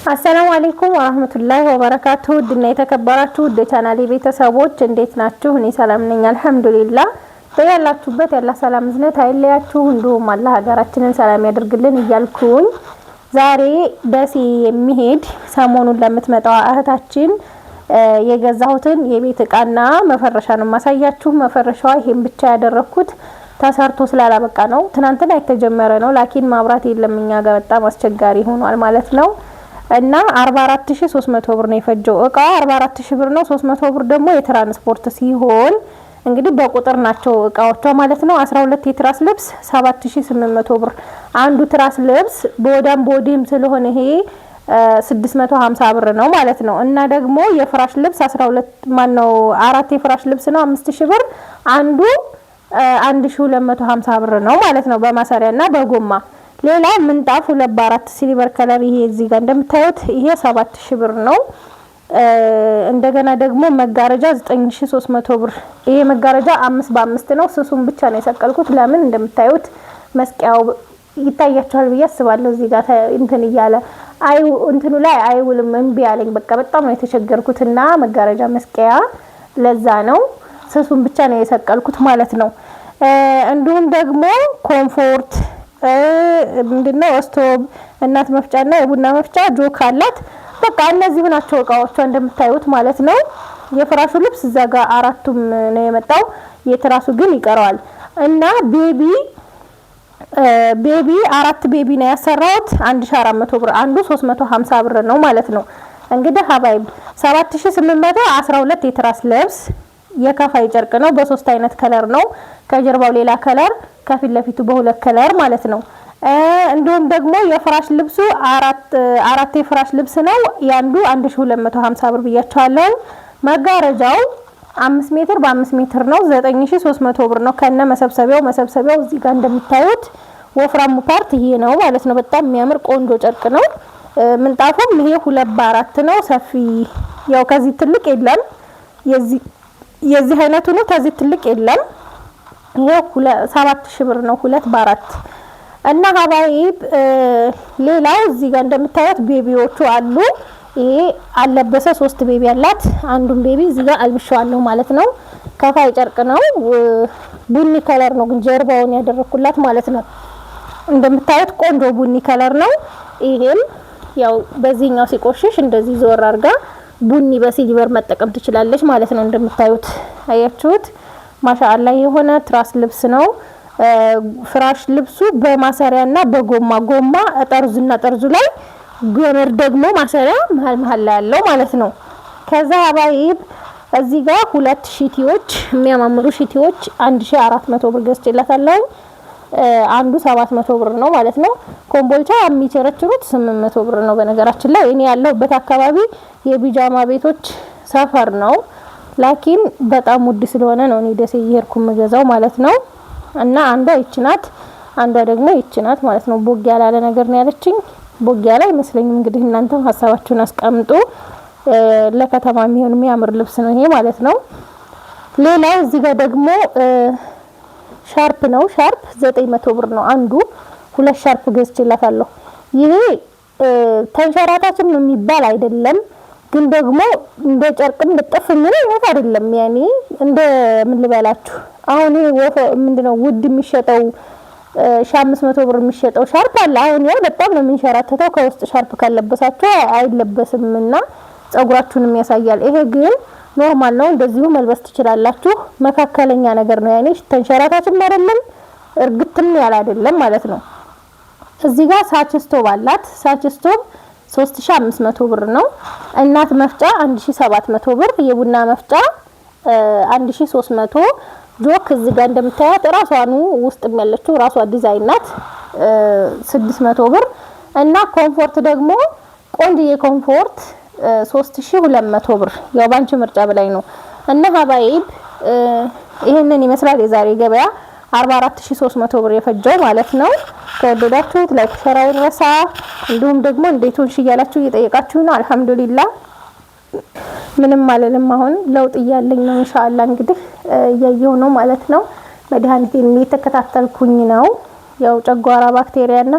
አሰላሙ አለይኩም ወራህመቱላሂ ወበረካቱ። ድና የተከበራችሁ ወደ ቻናሌ ቤተሰቦች እንዴት ናችሁ? እኔ ሰላም ነኝ አልሐምዱሊላህ። በያላችሁበት ያላ ሰላም ዝነት አይለያችሁ፣ እንዲሁም አላህ ሀገራችንን ሰላም ያደርግልን እያልኩኝ ዛሬ ደሴ የሚሄድ ሰሞኑን ለምትመጣው እህታችን የገዛሁትን የቤት እቃና መፈረሻ ነው ማሳያችሁ። መፈረሻው ይሄን ብቻ ያደረኩት ተሰርቶ ስላላበቃ ነው። ትናንትና የተጀመረ ነው፣ ላኪን ማብራት የለም እኛ ጋር በጣም አስቸጋሪ ሆኗል ማለት ነው። እና 44300 ብር ነው የፈጀው። እቃ 44000 ብር ነው። 300 ብር ደግሞ የትራንስፖርት ሲሆን እንግዲህ በቁጥር ናቸው እቃዎቿ ማለት ነው። 12 የትራስ ልብስ 7800 ብር። አንዱ ትራስ ልብስ በወዲም ስለሆነ ይሄ 650 ብር ነው ማለት ነው። እና ደግሞ የፍራሽ ልብስ 4 የፍራሽ ልብስ ነው 5000 ብር። አንዱ 1250 ብር ነው ማለት ነው በማሰሪያና በጎማ። ሌላ ምንጣፍ 2 በ4 ሲልቨር ከለር ይሄ እዚህ ጋር እንደምታዩት ይሄ 7000 ብር ነው። እንደገና ደግሞ መጋረጃ 9300 ብር። ይሄ መጋረጃ 5 በ5 ነው። ስሱን ብቻ ነው የሰቀልኩት። ለምን እንደምታዩት መስቂያው ይታያችኋል ብዬ አስባለሁ። እዚህ ጋር እንትን እያለ እንትኑ ላይ አይውልም፣ እምቢ አለኝ። በቃ በጣም ነው የተቸገርኩትና መጋረጃ መስቂያ ለዛ ነው ስሱን ብቻ ነው የሰቀልኩት ማለት ነው። እንዲሁም ደግሞ ኮምፎርት ምንድነው ስቶቭ፣ እናት መፍጫና የቡና መፍጫ ጆክ አላት። በቃ እነዚህ ናቸው እቃዎቿ እንደምታዩት ማለት ነው። የፍራሹ ልብስ እዛ ጋር 4ቱም ነው የመጣው፣ የትራሱ ግን ይቀራል። እና ቤቢ 4 ቤቢ ነው ያሰራሁት 1400 ብር። አንዱ 350 ብር ነው ማለት ነው። እንግዲህ ሀባይብ 7812 የትራስ ልብስ የከፋይ ጨርቅ ነው። በ3 አይነት ከለር ነው። ከጀርባው ሌላ ከለር፣ ከፊት ለፊቱ በ2 ከለር ማለት ነው። እንዲሁም ደግሞ የፍራሽ ልብሱ አራት የፍራሽ ልብስ ነው። ያንዱ 1250 ብር ብያቸዋለሁ። መጋረጃው 5 ሜትር በ5 ሜትር ነው 9300 ብር ነው ከነ መሰብሰቢያው። መሰብሰቢያው እዚህ ጋር እንደምታዩት ወፍራሙ ፓርት ይሄ ነው ማለት ነው። በጣም የሚያምር ቆንጆ ጨርቅ ነው። ምንጣፉም ይሄ 2 በ4 ነው። ሰፊ ያው ከዚህ ትልቅ የለም፣ የዚህ አይነቱ ነው። ከዚህ ትልቅ የለም። ይሄ 7000 ብር ነው 2 በ4 እና ሀባይብ ሌላው እዚህ ጋር እንደምታዩት ቤቢዎቹ አሉ። ይሄ አለበሰ 3 ቤቢ አላት። አንዱን ቤቢ እዚህ ጋር አልብሻለሁ ማለት ነው። ከፋይ ጨርቅ ነው። ቡኒ ከለር ነው ግን ጀርባውን ያደረኩላት ማለት ነው። እንደምታዩት ቆንጆ ቡኒ ከለር ነው። ይሄም ያው በዚህኛው ሲቆሽሽ እንደዚህ ዞር አድርጋ ቡኒ በሲልቨር መጠቀም ትችላለች ማለት ነው። እንደምታዩት አያችሁት? ማሻአላ የሆነ ትራስ ልብስ ነው። ፍራሽ ልብሱ በማሰሪያና በጎማ ጠርዙና ጠርዙ ላይ ገመድ ደግሞ ማሰሪያ መሃል ላይ ያለው ማለት ነው። ከዛ አባይብ እዚህ ጋር 2 ሺቲዎች የሚያማምሩ ሺቲዎች 1400 ብር ገዝቼላታለሁ። አንዱ 700 ብር ነው ማለት ነው። ኮምቦልቻ የሚቸረችሩት 800 ብር ነው። በነገራችን ላይ እኔ ያለሁበት አካባቢ የቢጃማ ቤቶች ሰፈር ነው። ላኪን በጣም ውድ ስለሆነ ነው እኔ ደሴ እየሄድኩ የምገዛው ማለት ነው። እና አንዷ ይችናት፣ አንዷ ደግሞ ይችናት ማለት ነው። ቦግ ያላለ ነገር ነው ያለችኝ። ቦግ ያለ አይመስለኝም። እንግዲህ እናንተም ሀሳባችሁን አስቀምጡ። ለከተማ የሚሆን የሚያምር ልብስ ነው ይሄ ማለት ነው። ሌላው እዚህ ጋር ደግሞ ሻርፕ ነው። ሻርፕ 900 ብር ነው አንዱ። 2 ሻርፕ ገዝቼላታለሁ። ይሄ ተንሸራታችም የሚባል አይደለም፣ ግን ደግሞ እንደ ጨርቅም ልጥፍ ምን አይነት አይደለም። ያኔ እንደ ምን ልበላችሁ አሁን ምንድነው ውድ የሚሸጠው 500 ብር የሚሸጠው ሻርፕ አለ። አሁን ያው በጣም ነው የሚንሸራተተው። ከውስጥ ሻርፕ ካለበሳችሁ አይለበስምና ጸጉራችሁንም ያሳያል። ይሄ ግን ኖርማል ነው፣ እንደዚሁ መልበስ ትችላላችሁ። መካከለኛ ነገር ነው። ያኔ ተንሸራታችም አይደለም እርግጥም ያለ አይደለም ማለት ነው። እዚህ ጋር ሳች ስቶቭ አላት። ሳች ስቶቭ 3500 ብር ነው። እናት መፍጫ 1700 ብር። የቡና መፍጫ 1300። ጆክ እዚህ ጋር እንደምታዩት ራሷኑ ውስጥ ያለችው ራሷ ዲዛይን ናት 600 ብር። እና ኮምፎርት ደግሞ ቆንጆዬ ኮምፎርት 3200 ብር። ያው ባንቺ ምርጫ በላይ ነው። እና ሀባይብ ይሄንን ይመስላል የዛሬ ገበያ 44300 ብር የፈጀው ማለት ነው። ከወደዳችሁት ላይክ ሼር አይረሳ። እንዲሁም ደግሞ እንዴት ሆንሽ እያላችሁ እየጠየቃችሁ ነው። አልሐምዱሊላህ ምንም አለልም። አሁን ለውጥ እያለኝ ነው ኢንሻአላህ። እንግዲህ እያየሁ ነው ማለት ነው። መድኃኒቴን እየተከታተልኩኝ ነው። ያው ጨጓራ ባክቴሪያና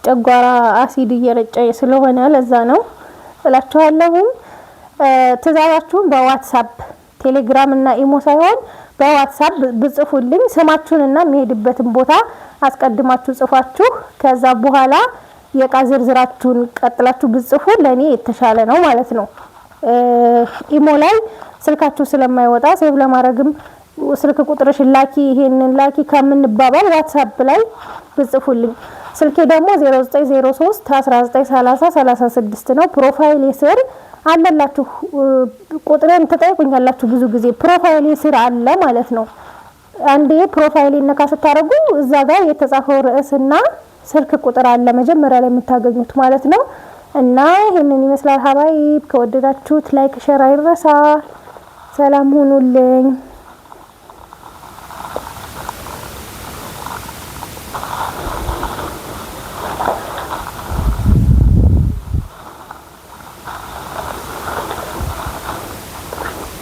ጨጓራ አሲድ እየረጨ ስለሆነ ለዛ ነው እላችኋለሁ። ትዕዛዛችሁን በዋትስአፕ ቴሌግራም እና ኢሞ ሳይሆን በዋትስአፕ ብጽፉልኝ ስማችሁንና የሚሄድበትን ቦታ አስቀድማችሁ ጽፋችሁ ከዛ በኋላ የቃ ዝርዝራችሁን ቀጥላችሁ ብጽፉ ለኔ የተሻለ ነው ማለት ነው። ኢሞ ላይ ስልካችሁ ስለማይወጣ ሴቭ ለማድረግም ስልክ ቁጥርሽ ላኪ ይሄንን ላኪ ከምንባባል ዋትስአፕ ላይ ብጽፉልኝ። ስልኬ ደግሞ 0903 1930 36 ነው። ፕሮፋይል ስር አለላችሁ። ቁጥሬን ተጠይቁኛላችሁ ብዙ ጊዜ ፕሮፋይል ስር አለ ማለት ነው። አንዴ ፕሮፋይልን ነካ ስታረጉ እዛ ጋር የተጻፈው ርዕስና ስልክ ቁጥር አለ መጀመሪያ ላይ የምታገኙት ማለት ነው። እና ይሄንን ይመስላል ሀባይብ። ከወደዳችሁት ላይክ ሼር አይረሳ። ሰላም ሁኑልኝ።